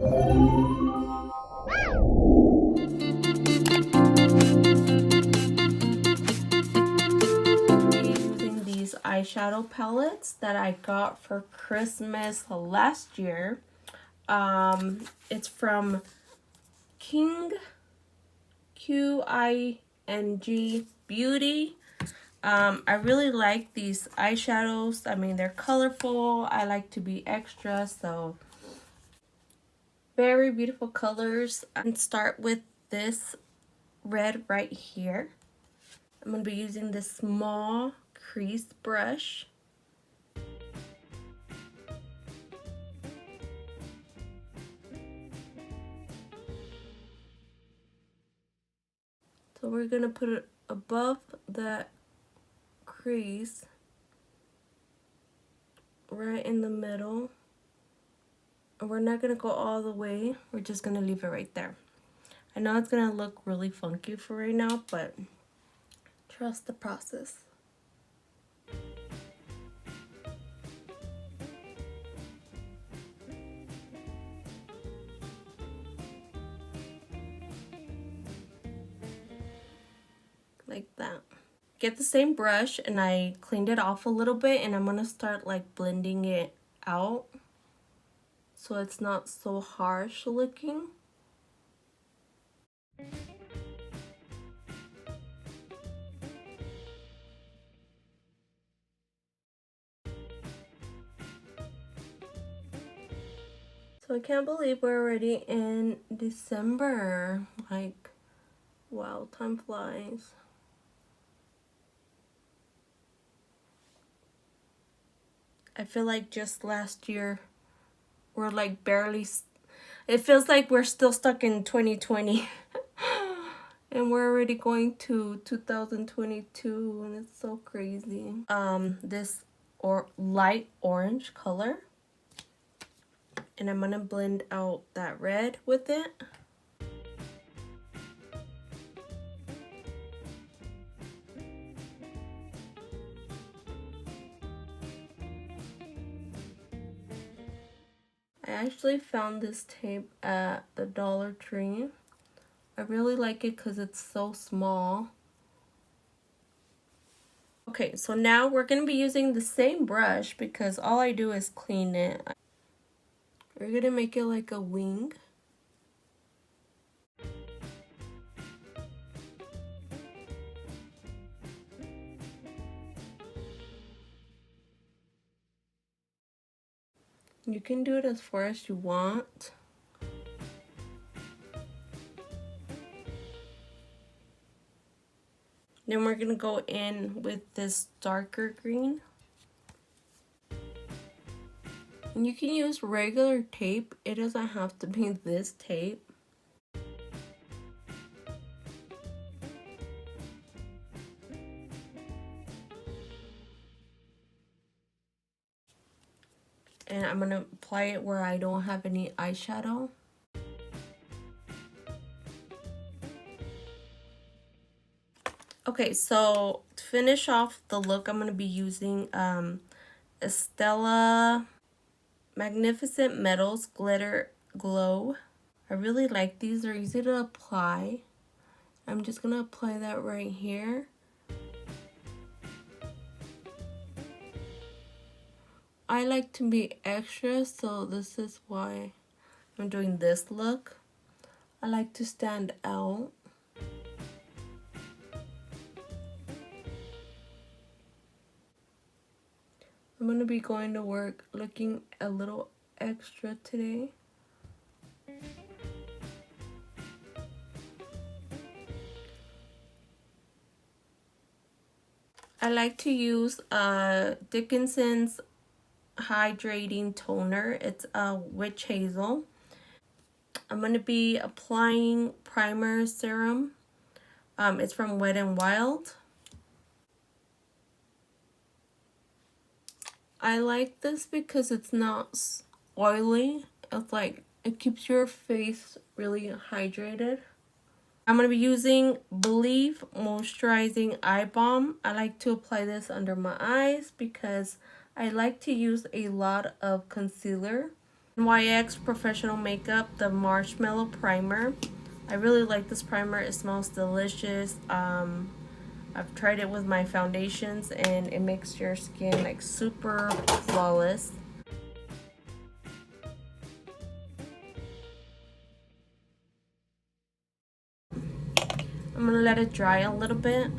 Using these eyeshadow palettes that I got for Christmas last year. It's from QING Beauty. I really like these eyeshadows. I mean, they're colorful. I like to be extra, so very beautiful colors. And start with this red right here. I'm going to be using this small crease brush. So we're going to put it above that crease, right in the middle. And we're not going to go all the way. We're just going to leave it right there. I know it's going to look really funky for right now, but trust the process. Like that. Get the same brush, and I cleaned it off a little bit, and I'm going to start like blending it out so it's not so harsh looking. So I can't believe we're already in December. Like, wow, time flies. I feel like just last year we're like barely, it feels like we're still stuck in 2020. And we're already going to 2022, and it's so crazy. This light orange color, and I'm gonna blend out that red with it. I actually found this tape at the Dollar Tree. I really like it because it's so small. Okay, so now we're going to be using the same brush because all I do is clean it. We're going to make it like a wing. You can do it as far as you want. Then we're going to go in with this darker green. And you can use regular tape. It doesn't have to be this tape. And I'm going to apply it where I don't have any eyeshadow. Okay, so to finish off the look, I'm going to be using Estella Magnificent Metals Glitter Glow. I really like these. They're easy to apply. I'm just going to apply that right here. I like to be extra, so this is why I'm doing this look. I like to stand out. I'm going to be going to work looking a little extra today. I like to use Dickinson's hydrating toner. It's a witch hazel. I'm going to be applying primer serum. It's from Wet n Wild. I like this because it's not oily. It's like, it keeps your face really hydrated. I'm going to be using Believe Moisturizing Eye Balm. I like to apply this under my eyes because I like to use a lot of concealer. NYX Professional Makeup, the Marshmallow Primer. I really like this primer. It smells delicious. I've tried it with my foundations and it makes your skin like super flawless. I'm gonna let it dry a little bit.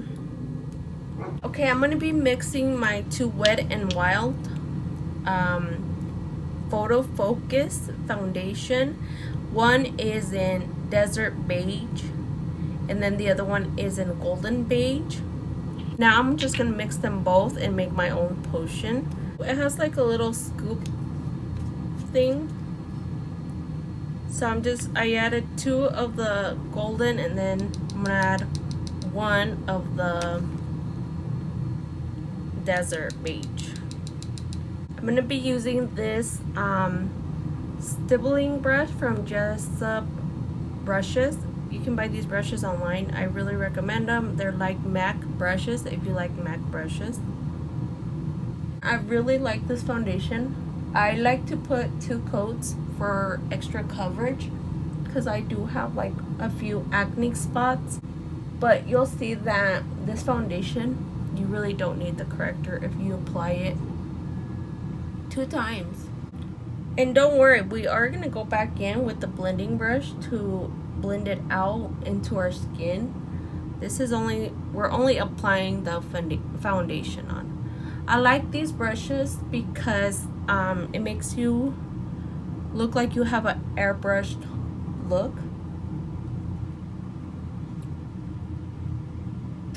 Okay, I'm gonna be mixing my two Wet and Wild Photo Focus foundation. One is in Desert Beige and then the other one is in Golden Beige. Now I'm just gonna mix them both and make my own potion. It has like a little scoop thing. So I added 2 of the golden and then I'm gonna add 1 of the Desert Beige. I'm gonna be using this stippling brush from Jessup Brushes. You can buy these brushes online. I really recommend them. They're like MAC brushes if you like MAC brushes. I really like this foundation. I like to put 2 coats for extra coverage because I do have like a few acne spots. But you'll see that this foundation, you really don't need the corrector if you apply it 2 times. And don't worry, we are going to go back in with the blending brush to blend it out into our skin. We're only applying the foundation on. I like these brushes because it makes you look like you have an airbrushed look.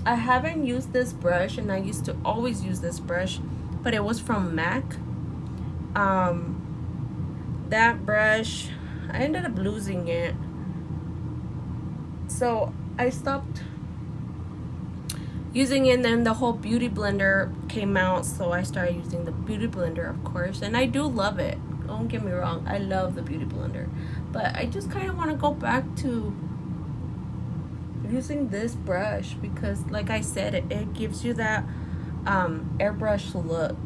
I haven't used this brush, and I used to always use this brush, but it was from MAC. That brush, I ended up losing it, so I stopped using it, and then the whole beauty blender came out, so I started using the beauty blender, of course, and I do love it. Don't get me wrong, I love the beauty blender, but I just kind of want to go back to using this brush because, like I said, it gives you that airbrush look.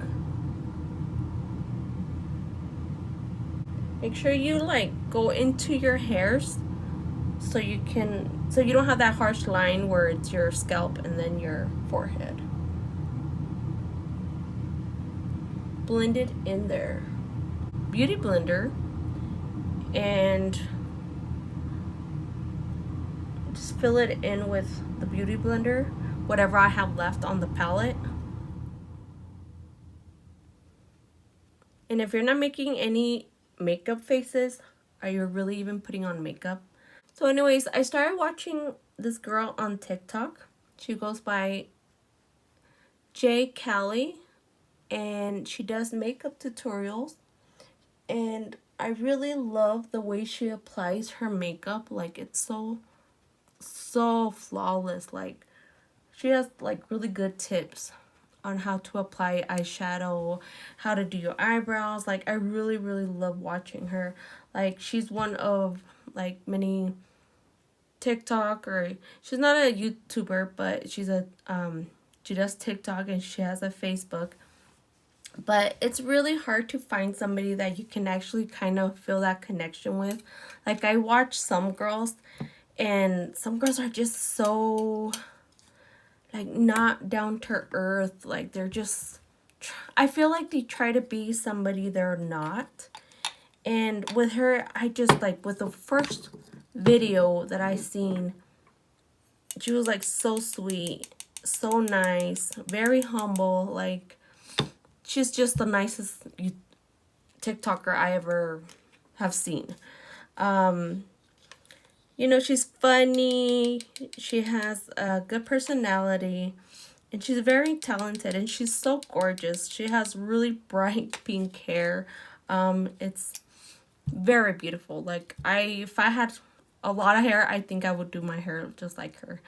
Make sure you like go into your hairs so you don't have that harsh line where it's your scalp and then your forehead. Blend it in there. Beauty blender, and just fill it in with the beauty blender, whatever I have left on the palette. And if you're not making any makeup faces, are you really even putting on makeup? So anyways, I started watching this girl on TikTok. She goes by J. Callie, and she does makeup tutorials. And I really love the way she applies her makeup. Like, it's so flawless. Like, she has like really good tips on how to apply eyeshadow, how to do your eyebrows. Like, I really love watching her. Like, she's one of like many TikTok, or she's not a YouTuber, but she's a she does TikTok and she has a Facebook. But it's really hard to find somebody that you can actually kind of feel that connection with. Like, I watch some girls, and some girls are just so like not down to earth. Like, they're just, I feel like they try to be somebody they're not. And with her, I just like, with the first video that I seen, she was like so sweet, so nice, very humble. Like, she's just the nicest TikToker I ever have seen. You know, she's funny, she has a good personality, and she's very talented, and she's so gorgeous. She has really bright pink hair. It's very beautiful. Like, if I had a lot of hair, I think I would do my hair just like her,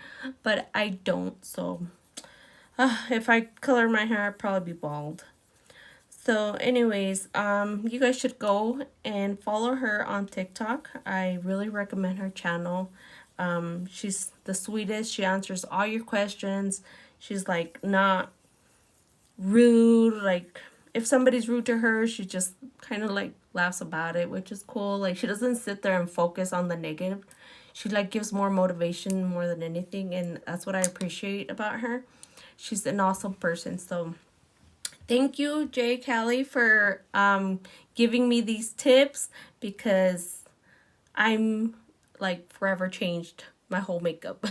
but I don't. So if I color my hair, I'd probably be bald. So anyways, you guys should go and follow her on TikTok. I really recommend her channel. She's the sweetest. She answers all your questions. She's like not rude. Like, if somebody's rude to her, she just kind of like laughs about it, which is cool. Like she doesn't sit there and focus on the negative. She like gives more motivation more than anything, and that's what I appreciate about her. She's an awesome person. So thank you, Jay Callie, for giving me these tips, because I'm like forever changed my whole makeup.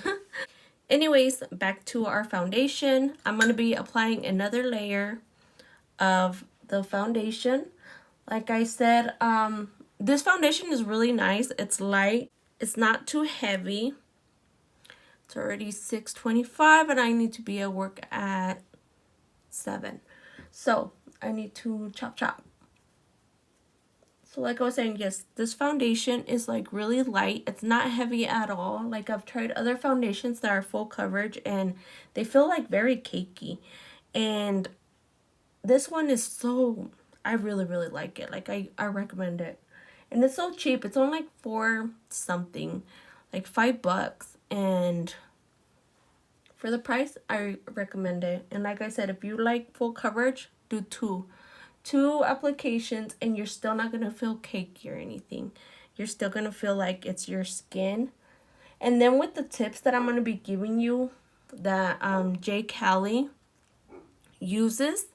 Anyways, back to our foundation. I'm going to be applying another layer of the foundation. Like I said, this foundation is really nice. It's light. It's not too heavy. It's already 6:25 and I need to be at work at 7. So I need to chop. So like I was saying, yes, this foundation is like really light. It's not heavy at all. Like I've tried other foundations that are full coverage and they feel like very cakey. And this one is so, I really like it. Like I recommend it. And it's so cheap. It's only like 4 something, like $5. And for the price, I recommend it. And like I said, if you like full coverage, do 2 applications and you're still not going to feel cakey or anything. You're still going to feel like it's your skin. And then with the tips that I'm going to be giving you that Jay Callie uses,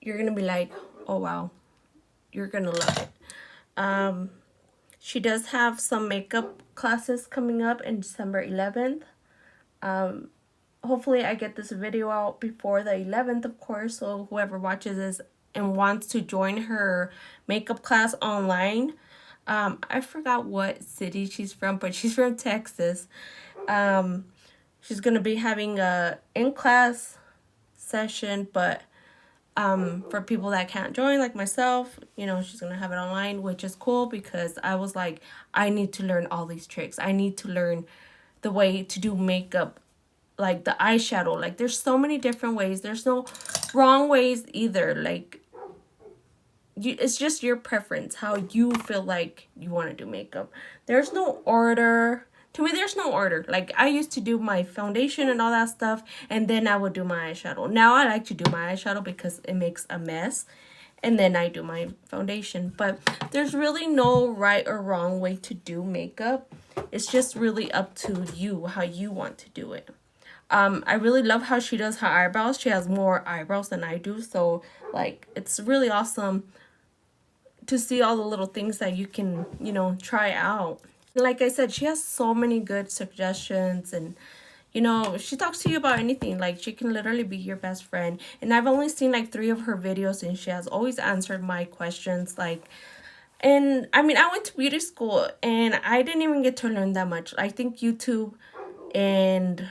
you're going to be like, oh wow, you're going to love it. She does have some makeup classes coming up in December 11th. Hopefully I get this video out before the 11th, of course, so whoever watches this and wants to join her makeup class online, I forgot what city she's from, but she's from Texas. She's going to be having a in-class session, but for people that can't join, like myself, you know, she's going to have it online, which is cool because I was like, I need to learn all these tricks. I need to learn the way to do makeup, like the eyeshadow. Like there's so many different ways. There's no wrong ways either. Like it's just your preference, how you feel like you want to do makeup. There's no order. To me, there's no order. Like I used to do my foundation and all that stuff, and then I would do my eyeshadow. Now I like to do my eyeshadow because it makes a mess, and then I do my foundation. But there's really no right or wrong way to do makeup. It's just really up to you, how you want to do it. I really love how she does her eyebrows. She has more eyebrows than I do, so like it's really awesome to see all the little things that you can, you know, try out. Like I said, she has so many good suggestions, and you know, she talks to you about anything. Like she can literally be your best friend. And I've only seen like 3 of her videos and she has always answered my questions. Like, and I mean, I went to beauty school and I didn't even get to learn that much. I think YouTube and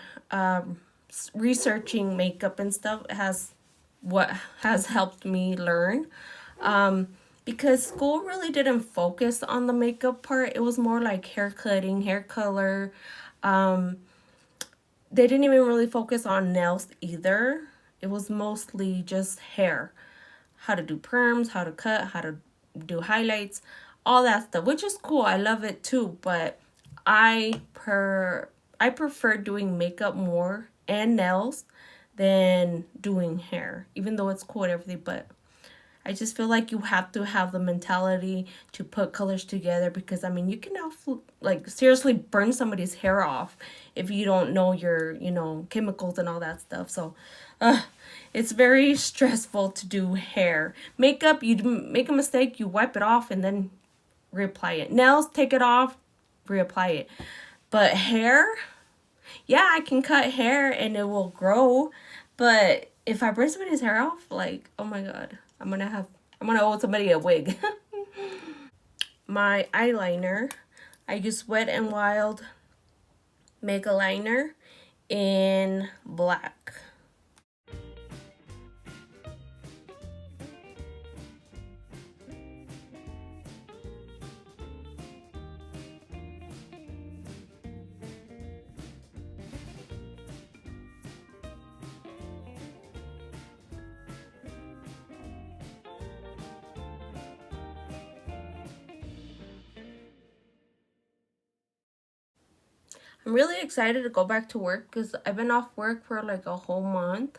researching makeup and stuff has helped me learn, because school really didn't focus on the makeup part. It was more like hair cutting, hair color. They didn't even really focus on nails either. It was mostly just hair, how to do perms, how to cut, how to do highlights, all that stuff, which is cool. I love it too, but I prefer doing makeup more and nails than doing hair, even though it's cool and everything. But I just feel like you have to have the mentality to put colors together, because I mean, you can like seriously burn somebody's hair off if you don't know your, you know, chemicals and all that stuff. So it's very stressful to do hair. Makeup, you make a mistake, you wipe it off and then reapply it. Nails, take it off, reapply it. But hair, yeah, I can cut hair and it will grow, but if I burn somebody's hair off, like, oh my god, I'm gonna owe somebody a wig. My eyeliner, I use Wet n Wild Mega Liner in black. I'm really excited to go back to work because I've been off work for like a whole month.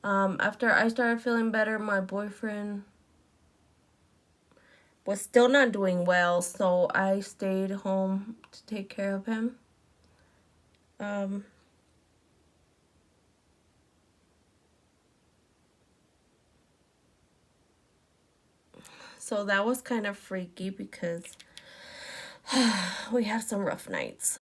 After I started feeling better, my boyfriend was still not doing well, so I stayed home to take care of him. So that was kind of freaky because we had some rough nights.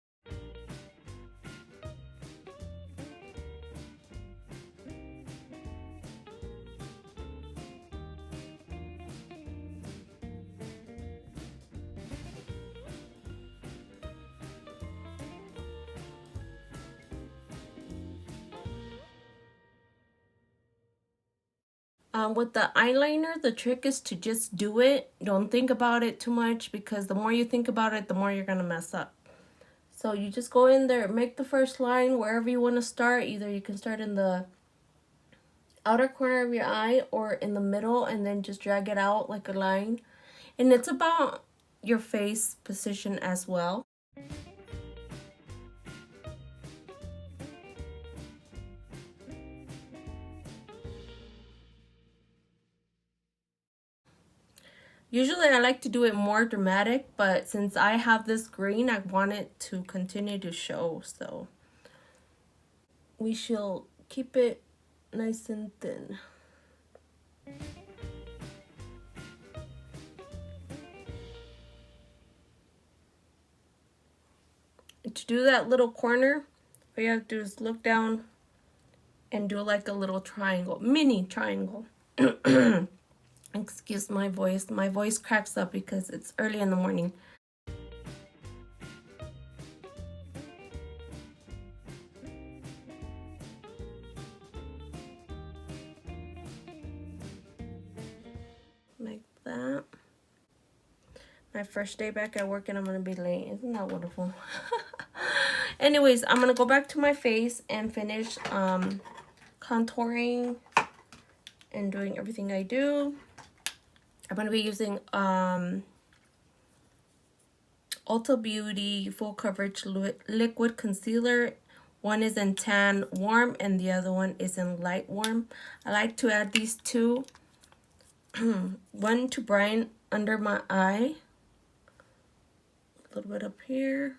With the eyeliner, the trick is to just do it. Don't think about it too much, because the more you think about it, the more you're gonna mess up. So you just go in there, make the first line wherever you want to start. Either you can start in the outer corner of your eye or in the middle, and then just drag it out like a line. And it's about your face position as well. Usually I like to do it more dramatic, but since I have this green, I want it to continue to show, so we shall keep it nice and thin. To do that little corner, all you have to do is look down and do like a little triangle, mini triangle. Excuse my voice. My voice cracks up because it's early in the morning. Like that. My first day back at work and I'm going to be late. Isn't that wonderful? Anyways, I'm going to go back to my face and finish contouring and doing everything I do. I'm going to be using Ulta Beauty Full Coverage Liquid Concealer. One is in Tan Warm and the other one is in Light Warm. I like to add these two. One to brighten under my eye. A little bit up here.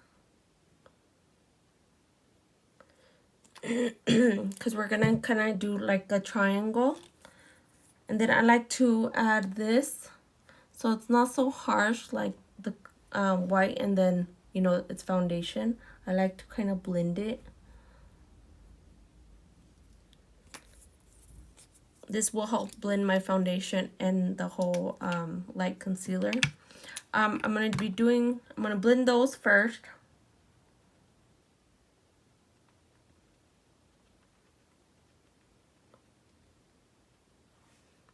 Because we're going to kind of do like a triangle. And then I like to add this, so it's not so harsh like the white and then, you know, it's foundation. I like to kind of blend it. This will help blend my foundation and the whole light concealer. I'm going to blend those first.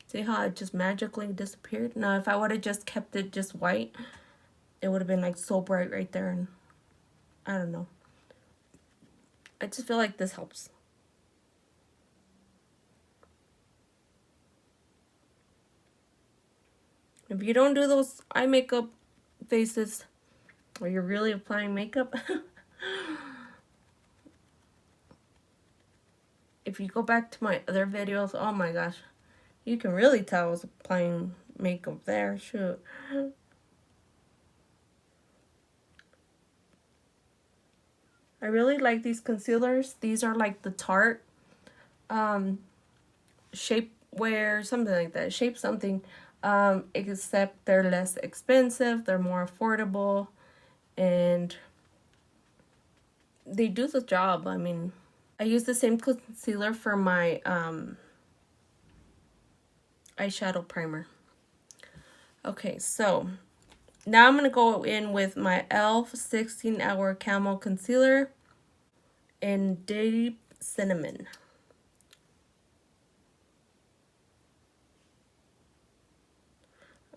See how it just magically disappeared? Now, if I would have just kept it just white, it would have been like so bright right there. And I don't know. I just feel like this helps. If you don't do those eye makeup faces, or you're really applying makeup, if you go back to my other videos, oh my gosh, you can really tell I was applying makeup there. Shoot. I really like these concealers. These are like the Tarte shapewear, something like that. Shape something. Except they're less expensive, they're more affordable, and they do the job. I mean, I use the same concealer for my eyeshadow primer. Okay, so now I'm going to go in with my e.l.f. 16-Hour Camo Concealer in Deep Cinnamon.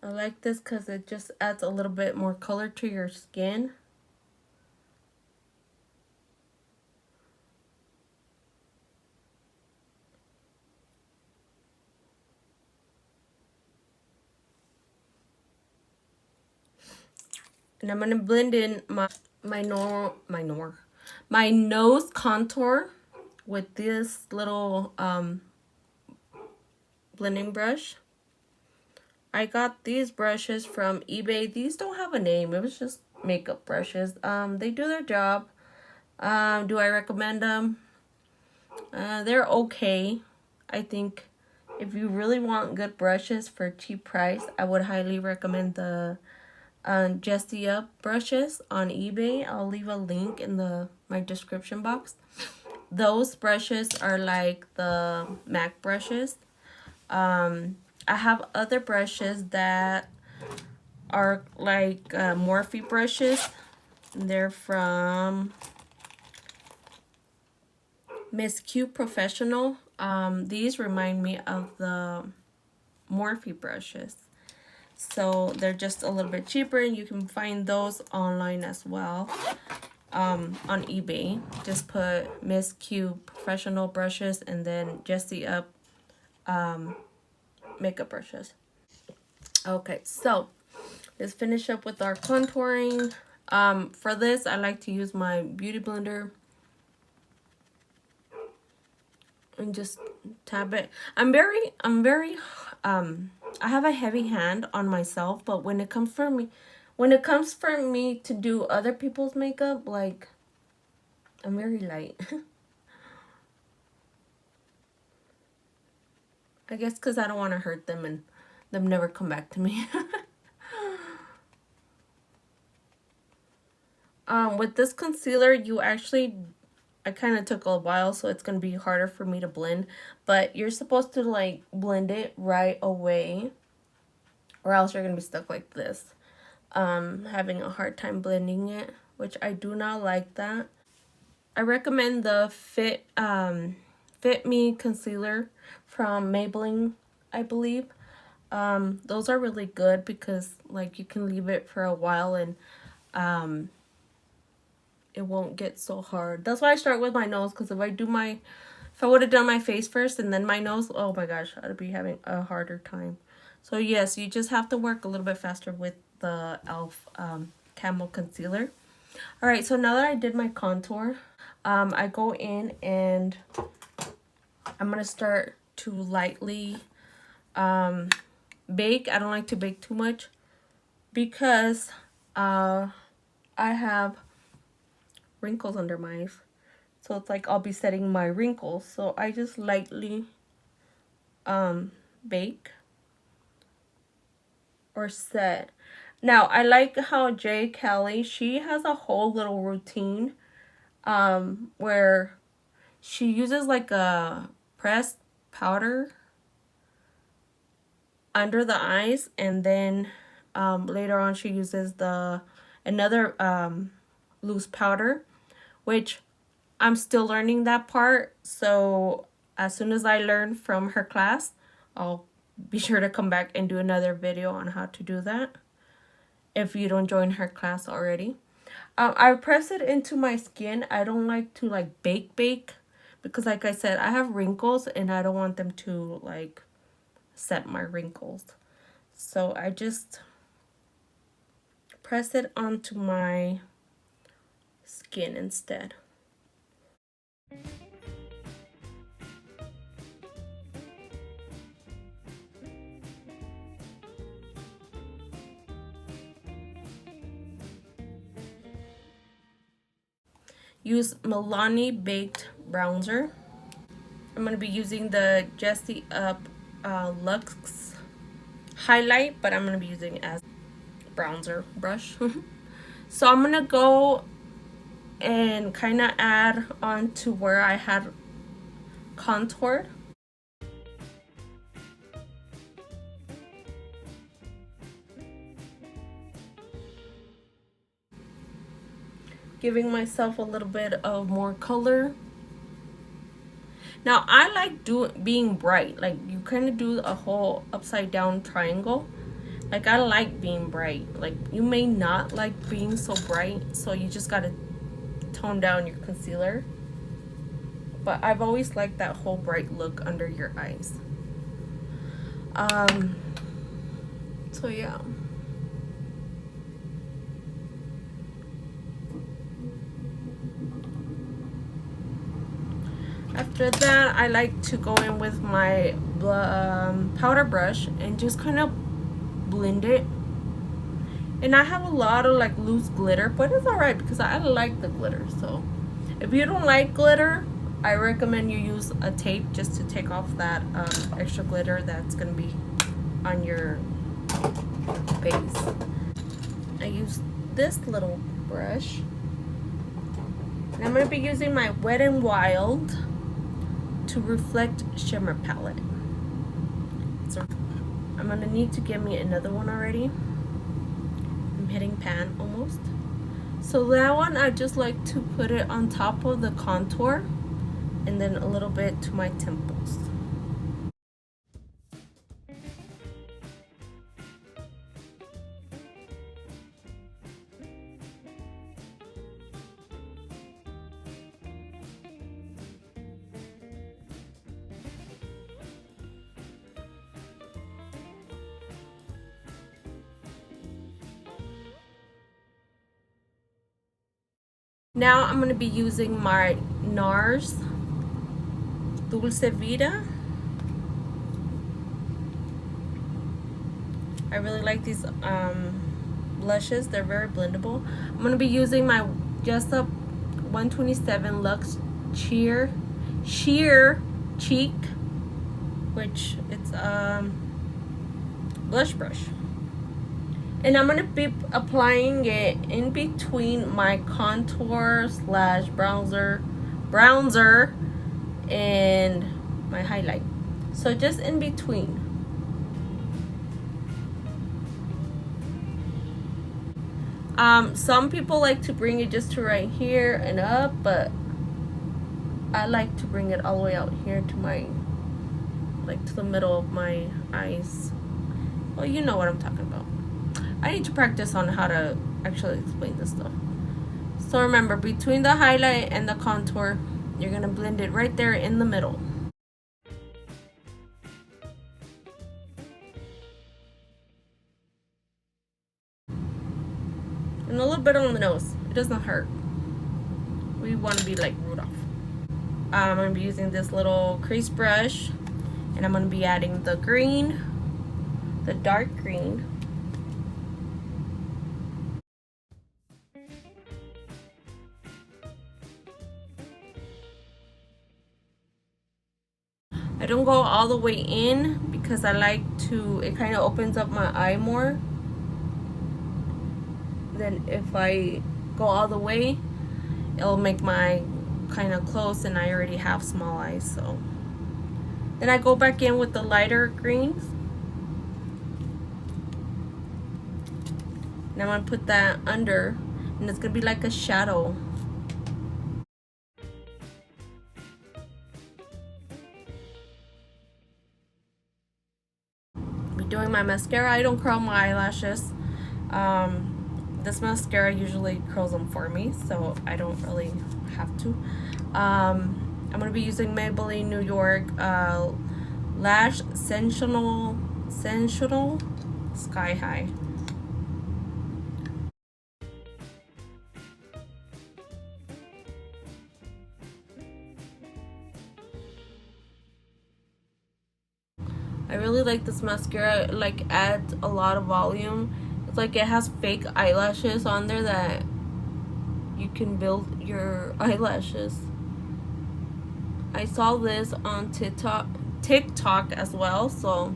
I like this because it just adds a little bit more color to your skin. And I'm going to blend in my nose contour with this little blending brush. I got these brushes from eBay. These don't have a name. It was just makeup brushes. They do their job. Do I recommend them? They're okay. I think if you really want good brushes for a cheap price, I would highly recommend the Jessie Up brushes on eBay. I'll leave a link in my description box. Those brushes are like the MAC brushes. I have other brushes that are like Morphe brushes. They're from Miss Q Professional. These remind me of the Morphe brushes. So they're just a little bit cheaper, and you can find those online as well. On eBay. Just put Miss Q Professional brushes and then Jessie Up makeup brushes. Okay, so let's finish up with our contouring. For this, I like to use my beauty blender and just tap it. I have a heavy hand on myself, but when it comes for me to do other people's makeup, like, I'm very light. I guess because I don't want to hurt them and them never come back to me. With this concealer, I kind of took a while, so it's going to be harder for me to blend. But you're supposed to, like, blend it right away, or else you're going to be stuck like this. Having a hard time blending it, which I do not like that. I recommend the Fit Me concealer from Maybelline, I believe. Those are really good because, like, you can leave it for a while and it won't get so hard. That's why I start with my nose, because if I would have done my face first and then my nose, oh my gosh, I'd be having a harder time. So yes, you just have to work a little bit faster with the e.l.f. Camo Concealer. Alright, so now that I did my contour, I go in and I'm going to start to lightly bake. I don't like to bake too much because I have wrinkles under my eyes. So it's like I'll be setting my wrinkles. So I just lightly bake or set. Now, I like how J. Kelly, she has a whole little routine where she uses like a pressed powder under the eyes, and then later on she uses another loose powder, which I'm still learning that part. So as soon as I learn from her class, I'll be sure to come back and do another video on how to do that if you don't join her class already. I press it into my skin. I don't like to like bake because, like I said, I have wrinkles and I don't want them to like set my wrinkles. So I just press it onto my skin instead. Use Milani Baked Bronzer. I'm going to be using the Jessie Up Luxe Highlight, but I'm going to be using it as bronzer brush. So I'm going to go and kind of add on to where I had contoured. Giving myself a little bit of more color. Now I like being bright. Like, you kind of do a whole upside down triangle. Like, I like being bright. Like, you may not like being so bright, so you just gotta tone down your concealer. But I've always liked that whole bright look under your eyes. So yeah. After that, I like to go in with my powder brush and just kind of blend it. And I have a lot of like loose glitter, but it's alright because I like the glitter. So if you don't like glitter, I recommend you use a tape just to take off that extra glitter that's gonna be on your face. I use this little brush, and I'm gonna be using my Wet n Wild to Reflect Shimmer Palette. So I'm gonna need to get me another one already. I'm hitting pan almost. So that one, I just like to put it on top of the contour and then a little bit to my temples. Now I'm going to be using my NARS Dulce Vida. I really like these blushes. They're very blendable. I'm going to be using my Just Up 127 Luxe Sheer Cheek, which it's blush brush. And I'm going to be applying it in between my contour slash bronzer and my highlight. So just in between. Some people like to bring it just to right here and up, but I like to bring it all the way out here to my, like to the middle of my eyes. Well, you know what I'm talking about. I need to practice on how to actually explain this stuff. So remember, between the highlight and the contour, you're gonna blend it right there in the middle. And a little bit on the nose. It doesn't hurt. We want to be like Rudolph. I'm gonna be using this little crease brush, and I'm gonna be adding the green, the dark green. I don't go all the way in because I like to, it kind of opens up my eye more than if I go all the way. It'll make my eye kind of close, and I already have small eyes. So then I go back in with the lighter greens. And I'm going to put that under, and it's going to be like a shadow. Be doing my mascara. I don't curl my eyelashes. This mascara usually curls them for me, so I don't really have to. I'm going to be using Maybelline New York Lash Sensational Sky High. I really like this mascara. It like adds a lot of volume. It's like it has fake eyelashes on there that you can build your eyelashes. I saw this on TikTok as well, so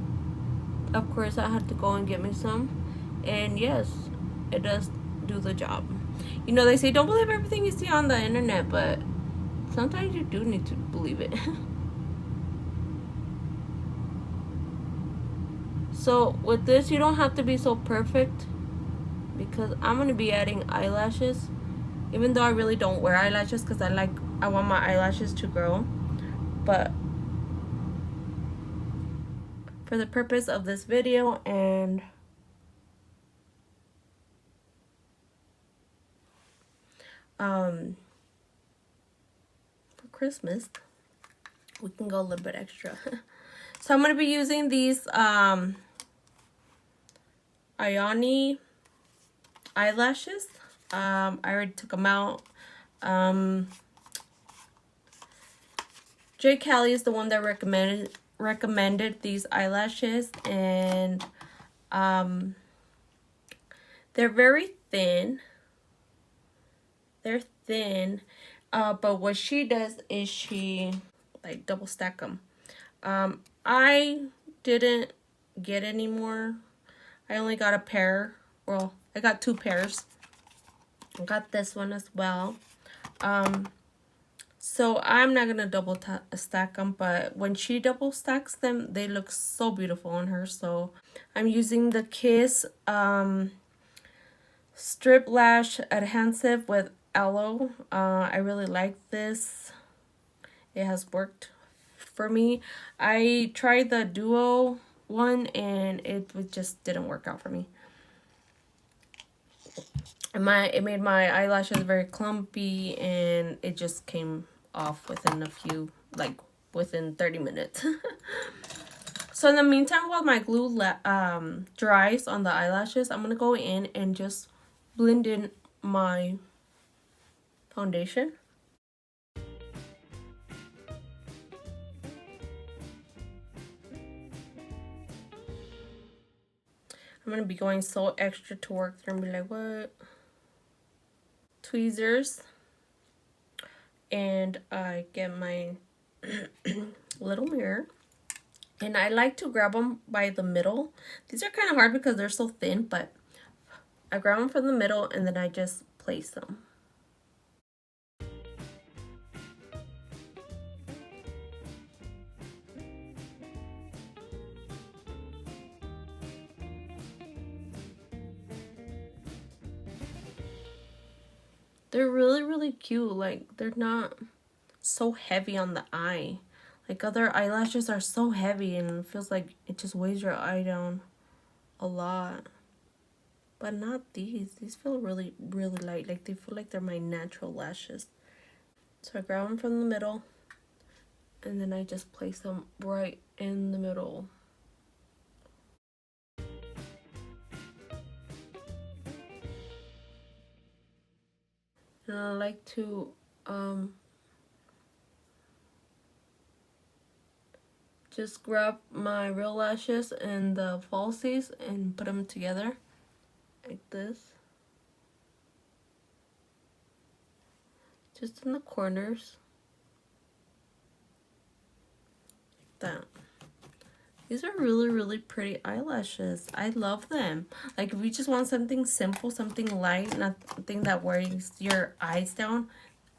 of course I had to go and get me some. And yes, it does do the job. You know, they say don't believe everything you see on the internet, but sometimes you do need to believe it. So with this, you don't have to be so perfect, because I'm going to be adding eyelashes, even though I really don't wear eyelashes because I want my eyelashes to grow. But for the purpose of this video and for Christmas, we can go a little bit extra. So I'm going to be using these Ioni eyelashes. I already took them out. J. Callie is the one that recommended these eyelashes, and they're very thin. They're thin, but what she does is she like double stack them. I didn't get any more. I only got a pair. Well, I got 2 pairs. I got this one as well. So I'm not gonna double stack them, but when she double stacks them, they look so beautiful on her. So I'm using the Kiss Strip Lash Adhesive with Aloe. I really like this. It has worked for me. I tried the Duo one and it just didn't work out for me. It made my eyelashes very clumpy, and it just came off within within 30 minutes. So in the meantime, while my glue dries on the eyelashes, I'm gonna go in and just blend in my foundation. I'm gonna be going so extra to work. They're gonna be like, what? Tweezers. And I get my little mirror. And I like to grab them by the middle. These are kind of hard because they're so thin, but I grab them from the middle and then I just place them. They're really, really cute. Like, they're not so heavy on the eye. Like, other eyelashes are so heavy and it feels like it just weighs your eye down a lot. But not these. These feel really, really light. Like, they feel like they're my natural lashes. So I grab them from the middle and then I just place them right in the middle. And I like to just grab my real lashes and the falsies and put them together like this. Just in the corners. Like that. These are really, really pretty eyelashes. I love them. Like, if you just want something simple, something light, nothing that weighs your eyes down,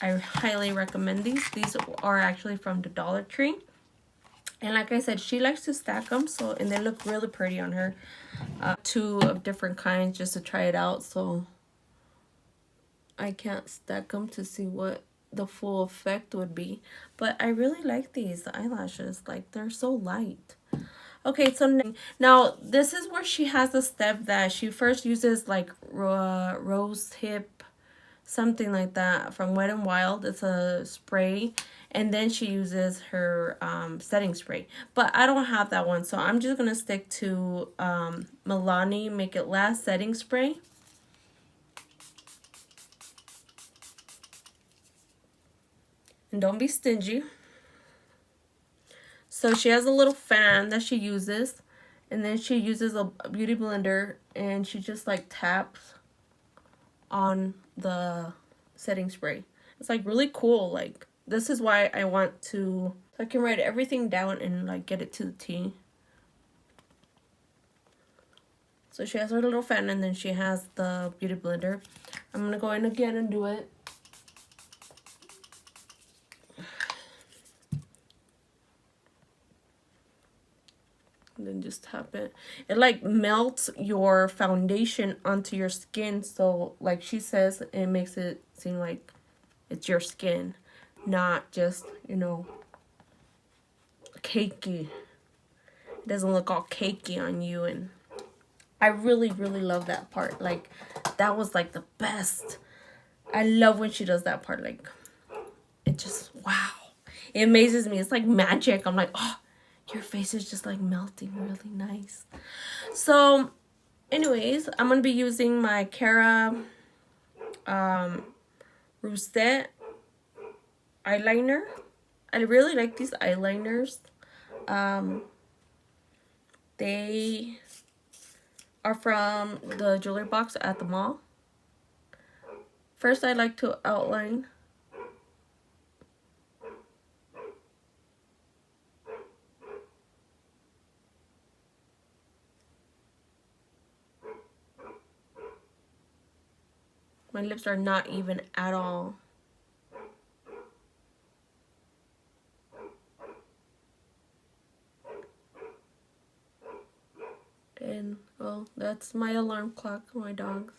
I highly recommend these. These are actually from the Dollar Tree. And like I said, she likes to stack them, so, and they look really pretty on her. 2 of different kinds just to try it out, so I can't stack them to see what the full effect would be. But I really like these eyelashes. Like, they're so light. Okay, so now this is where she has a step that she first uses like rose hip, something like that, from Wet n Wild. It's a spray, and then she uses her setting spray. But I don't have that one, so I'm just gonna stick to Milani Make It Last setting spray. And don't be stingy. So she has a little fan that she uses, and then she uses a beauty blender, and she just like taps on the setting spray. It's like really cool. Like, this is why I want to, so I can write everything down and like get it to the T. So she has her little fan, and then she has the beauty blender. I'm gonna go in again and do it. And then just tap it. It like melts your foundation onto your skin. So like she says, it makes it seem like it's your skin, not just, you know, cakey. It doesn't look all cakey on you. And I really, really love that part. Like, that was like the best. I love when she does that part. Like, it just, wow. It amazes me. It's like magic. I'm like, oh, your face is just like melting really nice. So anyways, I'm gonna be using my Cara Rosette eyeliner, I really like these eyeliners. They are from the jewelry box at the mall. First, I like to outline my lips are not even at all. And, well, that's my alarm clock, my dogs.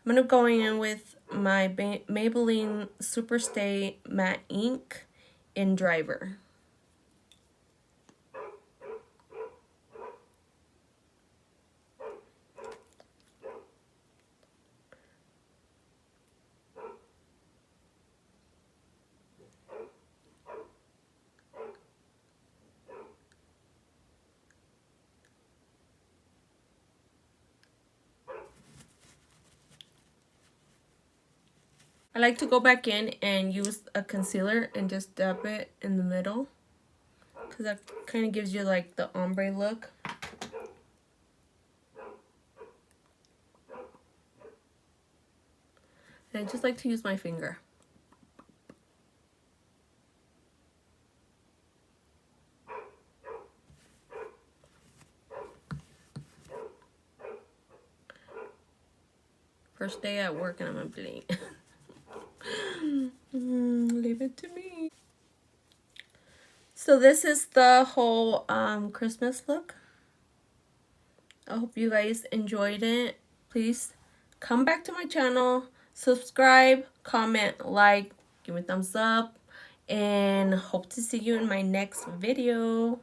I'm gonna go in with my Maybelline Superstay Matte Ink in Driver. I like to go back in and use a concealer and just dab it in the middle, because that kind of gives you like the ombre look. And I just like to use my finger. First day at work and I'm gonna blink. Leave it to me. So this is the whole Christmas look. I hope you guys enjoyed it. Please come back to my channel, subscribe, comment, like, give me a thumbs up, and hope to see you in my next video.